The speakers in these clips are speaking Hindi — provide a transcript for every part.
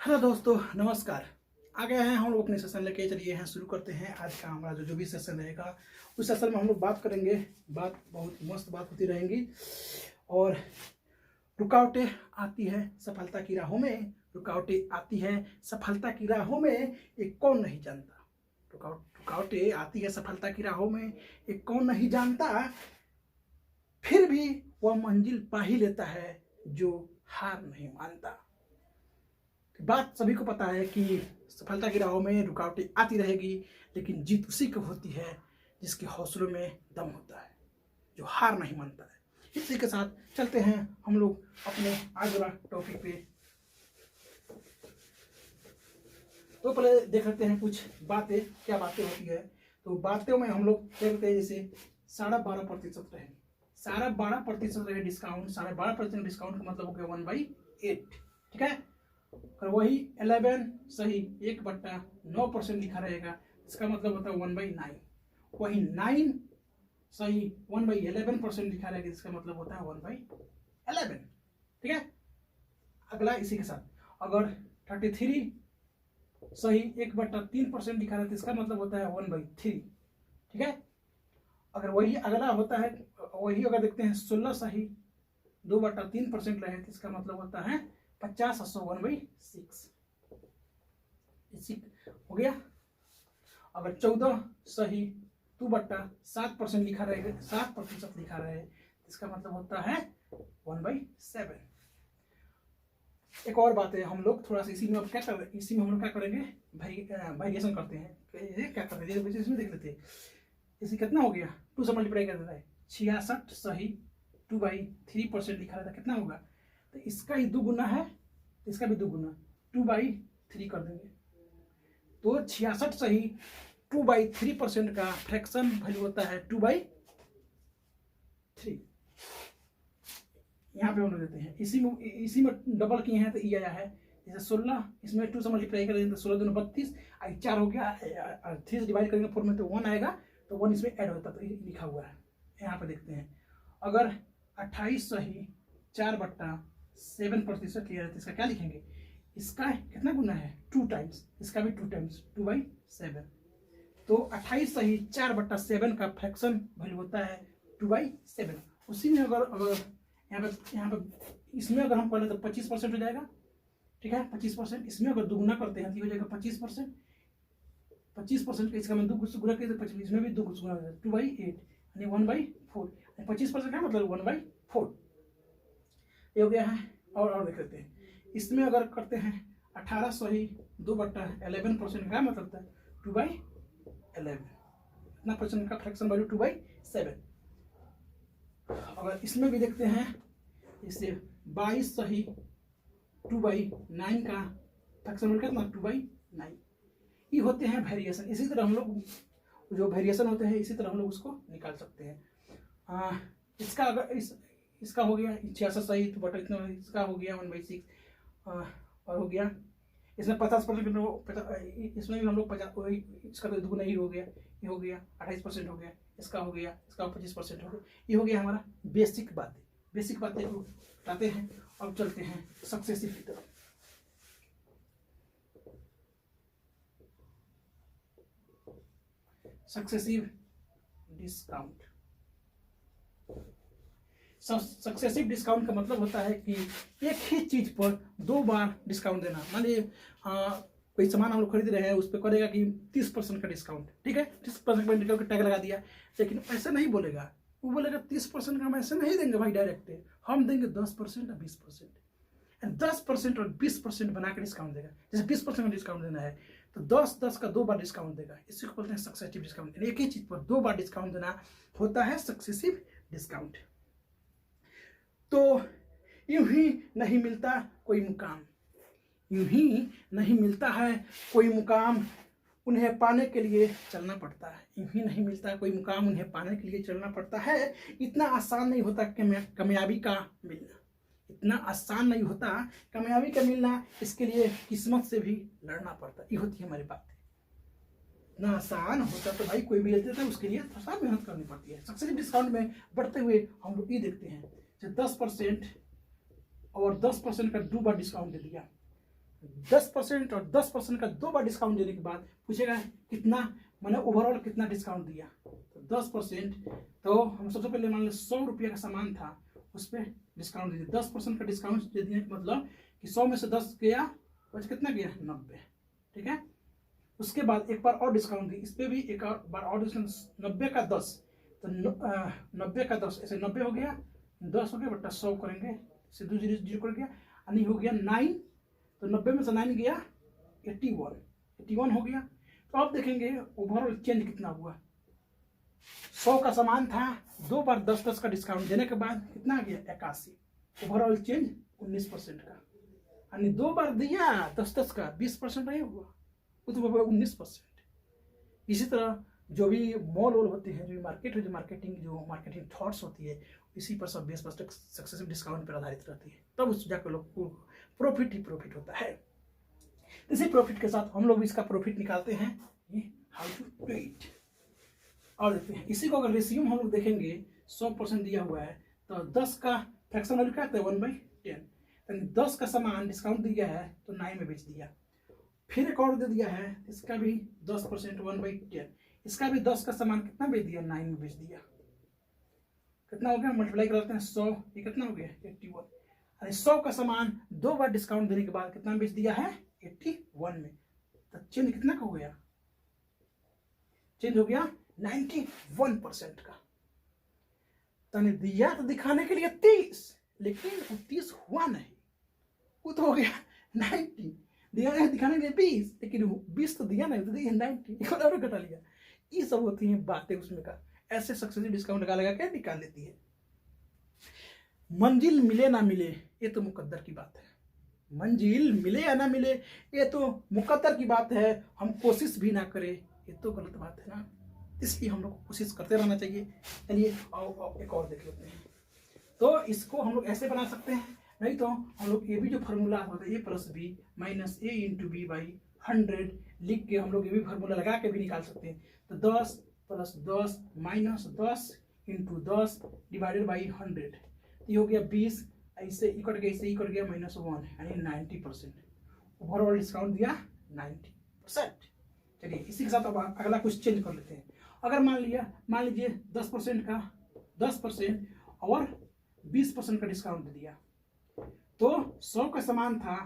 हेलो दोस्तों, नमस्कार। आ गए हैं हम लोग अपने सेशन लेके। चलिए हैं शुरू करते हैं आज का हमारा जो भी सेशन रहेगा। उस सेशन में हम लोग बात करेंगे। बात बहुत मस्त बात होती रहेंगी। और रुकावटें आती है सफलता की राहों में, रुकावटें आती है सफलता की राहों में, एक कौन नहीं जानता। रुकावटें आती है सफलता की राहों में, एक कौन नहीं जानता। फिर भी वह मंजिल पा ही लेता है जो हार नहीं मानता। बात सभी को पता है कि सफलता की राहों में रुकावटें आती रहेगी, लेकिन जीत उसी को होती है जिसके हौसलों में दम होता है, जो हार नहीं मानता है। इसी के साथ चलते हैं हम लोग अपने आज वाला टॉपिक पे। तो पहले देख लेते हैं कुछ बातें, क्या बातें होती है। तो बातों में हम लोग क्या करते हैं, जैसे 12.5% रहे, 12.5% रहे डिस्काउंट। 12.5% डिस्काउंट का मतलब हो गया 1/8, ठीक है। और वही 11 सही 1/9% लिखा रहेगा, इसका मतलब होता है 1/9। वही 9 सही 1/11% लिखा रहेगा, इसका मतलब होता है 1/11, ठीक है। अगला इसी के साथ अगर 33 सही 1/3% लिखा रहता है, इसका मतलब होता है 1/3, ठीक है। अगर वही अगला होता है, वही अगर देखते हैं 16 सही 2/3% रहे, तो इसका मतलब होता है 50 1/6, हो गया। अगर 14 सही 2/7% लिखा रहेगा, 7% लिखा रहे, इसका मतलब होता है 1/7। एक और बात है, हम लोग थोड़ा सा इसी में हम लोग क्या करेंगे, वेरिएशन करते हैं। क्या करते हैं इसमें देख लेते हैं। इसी कितना हो गया, 2 से मल्टीप्लाई कर देता है। 66 सही 2/3% लिखा रहता है, कितना होगा। तो इसका ही 2 गुना है, इसका भी 2 गुना, 2/3 कर देंगे। तो 66 सही 2/3% का फ्रैक्शन वैल्यू होता है 2/3। यहाँ पे हम लोग देते हैं, इसी में डबल किए हैं तो ये आया है। जैसे 16 इसमें 2 से मल्टीप्लाई करेंगे तो 16 दूनी 32, 4 हो गया। 3 से डिवाइड करेंगे 4 में तो 1 आएगा, तो 1 इसमें ऐड होता, तो ये लिखा हुआ है। यहाँ पे देखते हैं, अगर 28 सही 4/7% लिया है, तो इसका क्या लिखेंगे, इसका कितना गुना है 2 टाइम्स, इसका भी 2 टाइम्स 2/7। तो 28 सही 4/7 का फ्रैक्शन वैल्यू होता है 2/7। उसी में अगर यहाँ पे इसमें अगर हम पढ़े तो 25% हो जाएगा, ठीक है। 25% इसमें अगर दुगुना करते हैं तो हो जाएगा 25%। 25% का इसका मैं 2 गुना किया तो 25, इसमें भी 2 गुना हो जाएगा 2/8, यानी 1/4। 25% का मतलब 1/4, ये हो गया है। और देख लेते हैं, इसमें अगर करते हैं 18 सही 2/11% का मतलब था 2/11, इतना परसेंट का फ्रैक्शन वैल्यू 2/7। अगर इसमें भी देखते हैं, इससे 22 सही 2/9 का फ्रैक्शन वैल्यू कितना 2/9। ये होते हैं वेरिएशन। इसी तरह हम लोग जो वेरिएशन होते हैं, इसी तरह हम लोग उसको निकाल सकते हैं। इसका अगर इसका हो गया 66 सही तो बटा इतना, इसका हो गया 1/6। और हो गया इसमें 50%, इसमें भी हम लोग 50, इसका तो दुगुना ही हो गया, ये हो गया 28% हो गया, इसका हो गया, इसका 25% हो गया। ये हो गया हमारा बेसिक बातें को बताते हैं। अब चलते हैं सक्सेसिव की तरफ। Successive discount. सक्सेसिव डिस्काउंट का मतलब होता है कि एक ही चीज पर 2 बार डिस्काउंट देना। मान लीजिए कोई सामान हम लोग खरीद रहे हैं, उस पर करेगा कि 30% का डिस्काउंट, ठीक है। 30% का टैग लगा दिया, लेकिन ऐसा नहीं बोलेगा। वो बोलेगा 30% का हम ऐसे नहीं देंगे भाई, डायरेक्ट हम देंगे 10% और 20%। 10% और 20% बना के डिस्काउंट देगा। जैसे 20% का डिस्काउंट देना है तो 10 का 2 बार डिस्काउंट देगा, इसी को बोलते हैं सक्सेसिव डिस्काउंट। एक ही चीज पर 2 बार डिस्काउंट देना होता है सक्सेसिव डिस्काउंट। तो यूं ही नहीं मिलता कोई मुकाम, यूं ही नहीं मिलता है कोई मुकाम, उन्हें पाने के लिए चलना पड़ता है। यूं ही नहीं मिलता कोई मुकाम, उन्हें पाने के लिए चलना पड़ता है। इतना आसान नहीं होता कामयाबी का मिलना, इतना आसान नहीं होता कामयाबी का मिलना। इसके लिए किस्मत से भी लड़ना पड़ता है। ये होती है हमारी बात। इतना आसान होता तो भाई कोई भी लेते था, उसके लिए थोड़ा मेहनत करनी पड़ती है। सक्सेसिव डिस्काउंट में बढ़ते हुए हम लोग ये देखते हैं, 10% और 10% का 2 बार डिस्काउंट दे दिया, 10% और 10% का 2 बार डिस्काउंट देने के बाद पूछेगा कितना, मैंने ओवरऑल कितना डिस्काउंट दिया। तो 10%, तो हम सबसे पहले मान लो 100 रुपये का सामान था, उस पर डिस्काउंट दे दिया। 10% का डिस्काउंट दे दिया मतलब कि 100 में से 10 गया, बच कितना गया 90। ठीक है, उसके बाद एक बार और डिस्काउंट दी, इस पर भी एक और बार और डिस्काउंट, 90 का 10, तो 90 का 10 ऐसे 90 हो गया, 10 हो गया बट्टा 100 करेंगे, सीधे जीरो जीरो कर गया, यानी हो गया 9। तो 90 में से 9 गया 81 हो गया। तो अब देखेंगे ओवरऑल चेंज कितना हुआ। 100 का सामान था, 2 बार 10-10 का डिस्काउंट देने के बाद कितना आ गया 81। ओवरऑल चेंज 19% का, यानी 2 बार दिया 10-10 का 20% नहीं हुआ, वो तो हुआ 19%। इसी तरह जो भी मॉल वॉल होते हैं, जो मार्केट है, जो मार्केटिंग थॉट्स होती है, इसी पर सब बेस पर सक्सेसिव डिस्काउंट पर आधारित रहती है, तब उस जाकर लोग को प्रॉफिट ही प्रॉफिट होता है। इसी प्रॉफिट के साथ हम लोग इसका प्रॉफिट निकालते हैं, ये हाउ टू डू इट। और देखते हैं इसी को, अगर रेशियो हम लोग देखेंगे 100% दिया हुआ है, तो 10 का फ्रैक्शन वैल्यू क्या है 1/10, यानी 10 का सामान डिस्काउंट दिया है तो 9 में बेच दिया। फिर एक और दे दिया है, इसका भी 10% 1/10, इसका भी 10 का सामान कितना बेच दिया 9 में बेच दिया। कितना हो गया, मल्टीप्लाई करते हैं 100, ये कितना हो गया 81, यानी 100 का सामान 2 बार डिस्काउंट देने के बाद कितना बेच दिया है 81 में। तो चेंज कितना का हो गया, चेंज हो गया 91% का। तो दिया तो दिखाने के लिए 30, लेकिन वो 30 हुआ नहीं, वो तो हो गया 90। दिया है दिखाने के लिए 20, लेकिन 20 तो दिया नहीं, तो दिया 90, और घटा लिया। ये सब होती हैं बातें उसमें का, ऐसे सक्सेसिव डिस्काउंट लगा के निकाल लेती है। मंजिल मिले ना मिले ये तो मुकद्दर की बात है, मंजिल मिले या ना मिले ये तो मुकद्दर की बात है, हम कोशिश भी ना करें ये तो गलत बात है ना, इसलिए हम लोग को कोशिश करते रहना चाहिए। चलिए आओ एक और देख लेते हैं। तो इसको हम लोग ऐसे बना सकते हैं, नहीं तो हम लोग ये भी जो फार्मूला होता है A+B - A × B / 100 लिख के हम लोग ये भी फार्मूला लगा के भी निकाल सकते हैं। तो 10 + 10 - 10 × 10 / 100, ये हो गया 20, ऐसे ही कट गया, ऐसे ही कट गया -1, यानी 90%। ओवरऑल डिस्काउंट दिया 90%। चलिए इसी के साथ अब अगला कुछ चेंज कर लेते हैं। अगर मान लीजिए 10% का 10% और 20% का डिस्काउंट दे दिया, तो 100 का सामान था,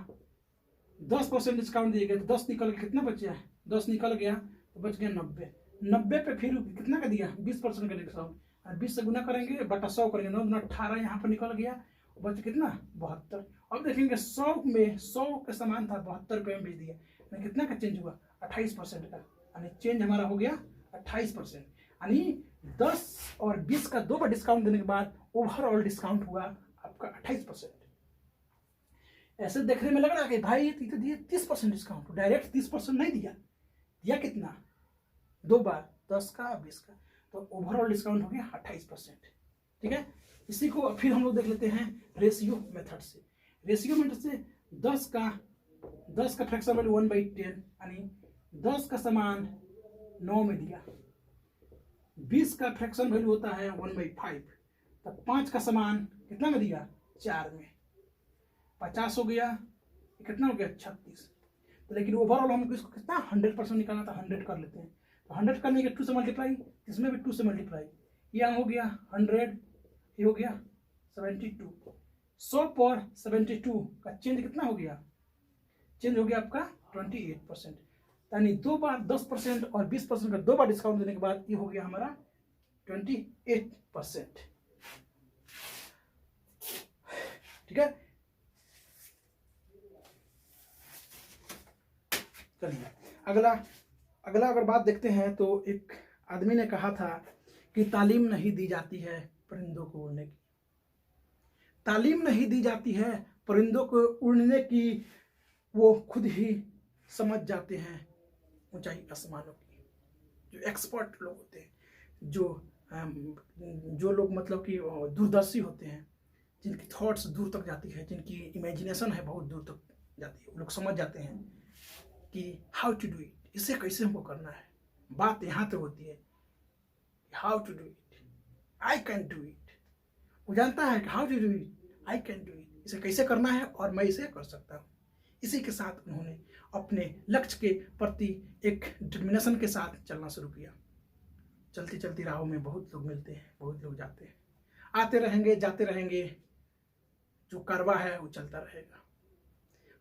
10% डिस्काउंट दिया गया, तो 10 निकल के कितना बचा है, 10 निकल गया तो बच गया 90 पे फिर कितना का दिया 20% का डिस्काउंट, 20 से गुना करेंगे बटा 100 करेंगे, 9 × 18 यहाँ पर निकल गया, बच कितना 72। अब देखेंगे 100 में 100 का सामान था 72 रुपये में बेच दिया, कितना का चेंज हुआ 28% का, यानी चेंज हमारा हो गया 28%, यानी 10 और 20 का 2 बार डिस्काउंट देने के बाद ओवरऑल डिस्काउंट हुआ आपका 28%। ऐसे देखने में लग रहा है कि भाई ये तो दिए 30% डिस्काउंट, डायरेक्ट 30% नहीं दिया कितना 2 बार 10 का 20 का, तो ओवरऑल डिस्काउंट हो गया 28%। ठीक है, इसी को फिर हम लोग देख लेते हैं रेशियो मेथड से। रेशियो मेथड से 10 का फ्रैक्शन वैल्यू 1/10, यानी 10 का सामान 9 में दिया, 20 का फ्रैक्शन वैल्यू होता है 1/5, तो 5 का सामान कितना में दिया 4 में, 50 हो गया, कितना हो गया 36। तो लेकिन ओवरऑल हमको इसको कितना 100% निकालना था, 100 कर लेते हैं। तो 100 करने के 2 से मल्टीप्लाई, इसमें भी 2 से मल्टीप्लाई, ये हो गया 100, ये हो गया 72। 100 पर 72 का चेंज कितना हो गया, चेंज हो गया आपका 28%, यानी 2 बार 10% और 20% का 2 बार डिस्काउंट देने के बाद ये हो गया हमारा 28%। ठीक है, चलिए अगला अगर बात देखते हैं, तो एक आदमी ने कहा था कि तालीम नहीं दी जाती है परिंदों को उड़ने की, तालीम नहीं दी जाती है परिंदों को उड़ने की, वो खुद ही समझ जाते हैं ऊंचाई आसमानों की। जो एक्सपर्ट लोग होते हैं, जो लोग मतलब कि दूरदर्शी होते हैं, जिनकी थॉट्स दूर तक जाती है, जिनकी इमेजिनेशन है बहुत दूर तक जाती है, वो लोग समझ जाते हैं कि हाउ टू डू इट, इसे कैसे हमको करना है। बात यहाँ तक होती है how to do it, I can do it. वो जानता है कि how to do it, I can do it, इसे कैसे करना है और मैं इसे कर सकता हूँ। इसी के साथ उन्होंने अपने लक्ष्य के प्रति एक डिटर्मिनेशन के साथ चलना शुरू किया। चलती चलती राहों में बहुत लोग मिलते हैं, बहुत लोग जाते हैं, आते रहेंगे जाते रहेंगे, जो कारवा है वो चलता रहेगा।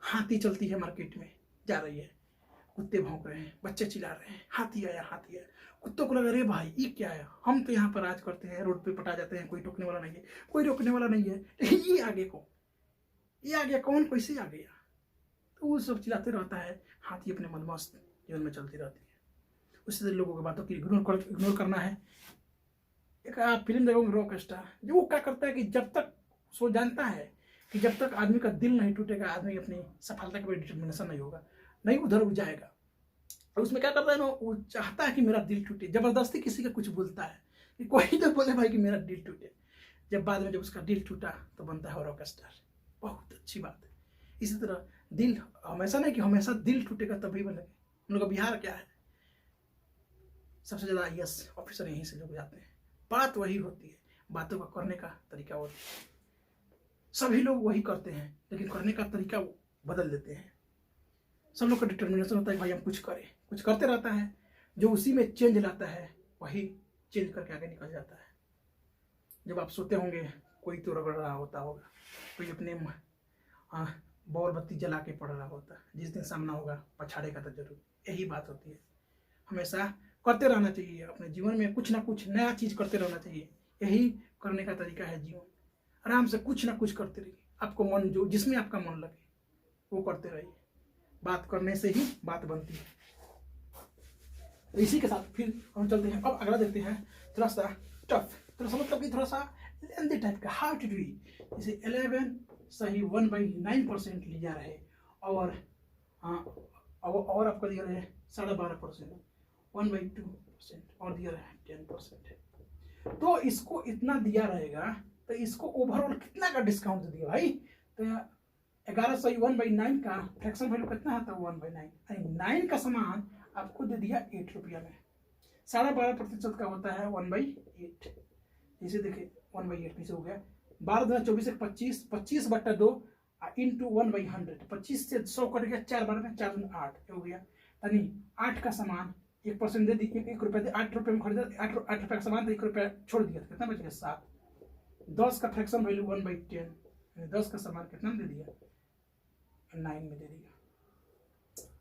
हाथी चलती है मार्केट में, जा रही है, कुत्ते भौंक रहे हैं, बच्चे चिल्ला रहे हैं, हाथी आया हाथी आया। कुत्तों को लगा, अरे भाई ये क्या है, हम तो यहाँ पर राज करते हैं, रोड पे पटा जाते हैं, कोई टोकने वाला नहीं है, कोई रोकने वाला नहीं है, ये आगे कौन, ये आ गया कौन, कैसे आ गया। तो वो सब चिल्लाते रहता है, हाथी अपने मनमस्त जीवन में चलती रहती है। उसी तरह लोगों की बातों की इग्नोर करना है। एक आप फिल्म देखोगे रॉक स्टार, जो वो क्या करता है कि जब तक सो जानता है कि जब तक आदमी का दिल नहीं टूटेगा, आदमी अपनी सफलता के प्रति डिटर्मिनेशन नहीं होगा, नहीं उधर उठ जाएगा। और उसमें क्या करता है ना, वो चाहता है कि मेरा दिल टूटे, जबरदस्ती किसी का कुछ बोलता है कि कोई तो बोले भाई कि मेरा दिल टूटे। जब बाद में जब उसका दिल टूटा तो बनता है रॉक स्टार। बहुत अच्छी बात है। इसी तरह दिल हमेशा नहीं कि हमेशा दिल टूटेगा तभी बनेगा। हम लोग का बिहार क्या है, सबसे ज़्यादा IAS ऑफिसर यहीं से लोग जाते हैं। बात वही होती है, बातों का करने का तरीका होता है। सभी लोग वही करते हैं लेकिन करने का तरीका बदल देते हैं। सब लोग का डिटर्मिनेशन होता है भाई हम कुछ करें, कुछ करते रहता है, जो उसी में चेंज लाता है वही चेंज करके आगे निकल जाता है। जब आप सोते होंगे कोई तो रगड़ रहा होता होगा, कोई अपने बॉल बत्ती जला के पड़ रहा होता है, जिस दिन सामना होगा पछाड़ेगा तो जरूर। यही बात होती है, हमेशा करते रहना चाहिए, अपने जीवन में कुछ ना कुछ नया चीज करते रहना चाहिए। यही करने का तरीका है जीवन। आराम से कुछ ना कुछ करते रहिए, आपको मन जो जिसमें आपका मन लगे वो करते रहिए। बात करने से ही बात बनती है। तो इसी के साथ फिर हम चलते हैं, अब अगला देखते हैं थोड़ा सा टफ, थोड़ा सा मतलब कि थोड़ा सा लेंदी टाइप का, हाउ टू डू इट। जैसे 11 सही 1/9% लिया रहे और और आपको दिया रहे 12.5%, 1/2% और दिया रहे 10%। तो इसको इतना दिया रहेगा तो इसको ओवरऑल कितना का डिस्काउंट दिया भाई। तो 11 सही 1/9 का फ्रैक्शन वैल्यू कितना आता है 1/9, 9 का सामान आपको दे दिया 8 रुपया में। 12.5% का होता है 1/8। जैसे देखिए 1/8 कैसे हो गया, 12×24 25, 25/2 इंटू 1/100, 25 से 100 कट गया, 4 बार में 4 दूनी 8 हो गया। यानी 8 का सामान 1% दे दी, 1 रुपया दे, 8 रुपये में खरीदा, 8 रुपये का सामान तो 1 रुपया छोड़ दिया, कितना बच गया 7। 10 का फ्रैक्शन वैल्यू 1/10, 10 का सामान कितना दे दिया 9 में दे दिया।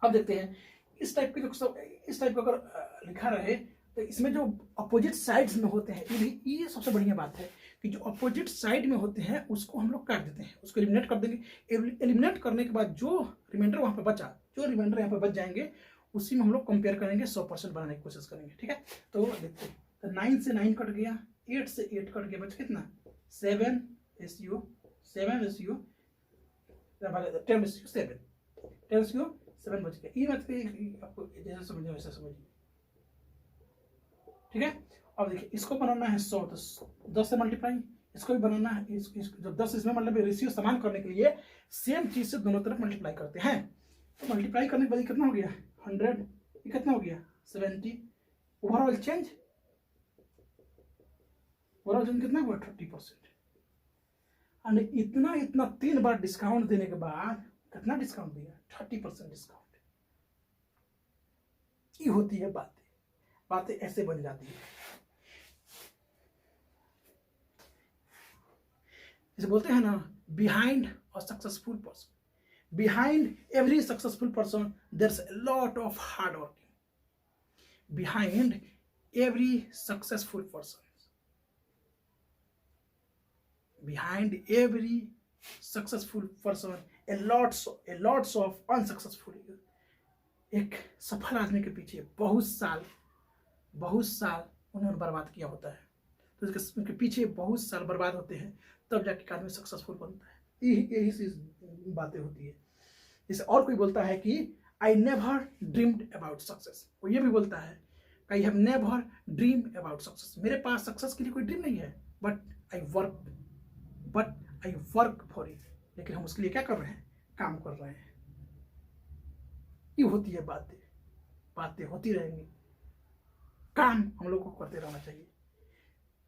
अब देखते हैं इस टाइप के जो इस टाइप का अगर लिखा रहे तो इसमें जो अपोजिट साइड्स में होते हैं, ये सबसे बढ़िया बात है कि जो अपोजिट साइड में होते हैं उसको हम लोग काट देते हैं, उसको एलिमिनेट कर देंगे। एलिमिनेट करने के बाद जो रिमाइंडर वहाँ पे बचा, जो रिमाइंडर यहाँ पे बच जाएंगे उसी में हम लोग कंपेयर करेंगे, 100% बनाने की कोशिश करेंगे। ठीक है, तो देखते हैं। तो 9 से 9 कट गया, 8 से 8 कट गया, बच कितना 7 रेशियो 7 बच गया। ये बात आपको जैसे समझिए वैसा समझिए। ठीक है, अब देखिए इसको बनाना है 100, तो 10 से मल्टीप्लाई, इसको भी बनाना है, जब 10 इसमें मतलब रेशियो समान करने के लिए सेम चीज से दोनों तरफ मल्टीप्लाई करते हैं। तो मल्टीप्लाई करने के बाद कितना हो गया 100, ये कितना हो गया 70। ओवरऑल चेंज कितना हुआ 30%। और इतना 3 बार डिस्काउंट देने के बाद कितना डिस्काउंट दिया 30% डिस्काउंट। ये होती है बातें ऐसे बन जाती है। जैसे बोलते हैं ना, behind a successful person, behind every successful person there is a lot of hard working. Behind every successful person, behind every successful person a lots of unsuccessful। एक सफल आदमी के पीछे बहुत साल उन्होंने बर्बाद किया होता है, तो उसके पीछे बहुत साल बर्बाद होते हैं तब जाके आदमी सक्सेसफुल बनता है। यही सी बातें होती है। जैसे और कोई बोलता है कि I never dreamed about success, वो ये भी बोलता है I have never dreamed about success, मेरे पास सक्सेस के लिए कोई ड्रीम नहीं है, but I work for it, लेकिन हम उसके लिए क्या कर रहे हैं, काम कर रहे हैं। ये होती है बातें होती रहेंगी, काम हम लोग को करते रहना चाहिए।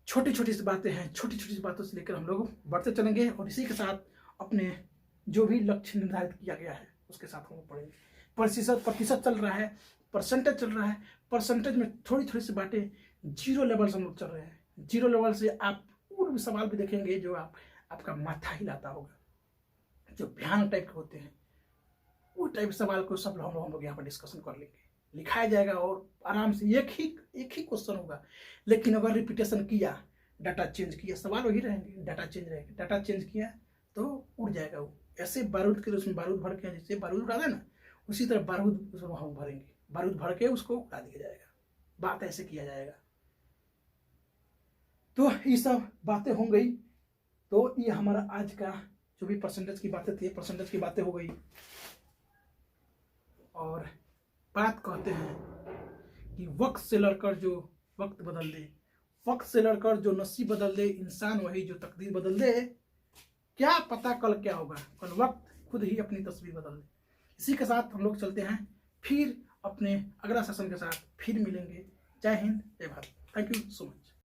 छोटी छोटी सी बातें हैं, छोटी छोटी सी बातों से लेकर हम लोग बढ़ते चलेंगे और इसी के साथ अपने जो भी लक्ष्य निर्धारित किया गया है उसके साथ हम लोग पढ़ेंगे। प्रतिशत चल रहा है, परसेंटेज चल रहा है, परसेंटेज में थोड़ी थोड़ी सी बातें जीरो लेवल से हम लोग चल रहे हैं। जीरो लेवल से आप और भी सवाल भी देखेंगे जो आपका माथा हिलाता होगा, जो भयानक टाइप के होते हैं, वो टाइप सवाल को सब हम लोग यहाँ पर डिस्कशन कर लेंगे। लिखाया जाएगा और आराम से एक ही क्वेश्चन होगा, लेकिन अगर रिपीटेशन किया, डाटा चेंज किया, सवाल वही रहेंगे, डाटा चेंज रहेगा। डाटा चेंज किया तो उड़ जाएगा वो। ऐसे बारूद के उसमें बारूद भर के, जैसे बारूद उड़ा ना, उसी तरह बारूद उसमें हम भरेंगे, बारूद भर के उसको उड़ा दिया जाएगा। बात ऐसे किया जाएगा। तो ये सब बातें हो गई। तो ये हमारा आज का जो भी परसेंटेज की बातें थी, परसेंटेज की बातें हो गई। और बात कहते हैं कि वक्त से लड़कर जो वक्त बदल दे, वक्त से लड़कर जो नसीब बदल दे, इंसान वही जो तकदीर बदल दे। क्या पता कल क्या होगा, कल वक्त खुद ही अपनी तस्वीर बदल दे। इसी के साथ हम लोग चलते हैं, फिर अपने अगला सेशन के साथ फिर मिलेंगे। जय हिंद, जय Bharat. Thank you so much.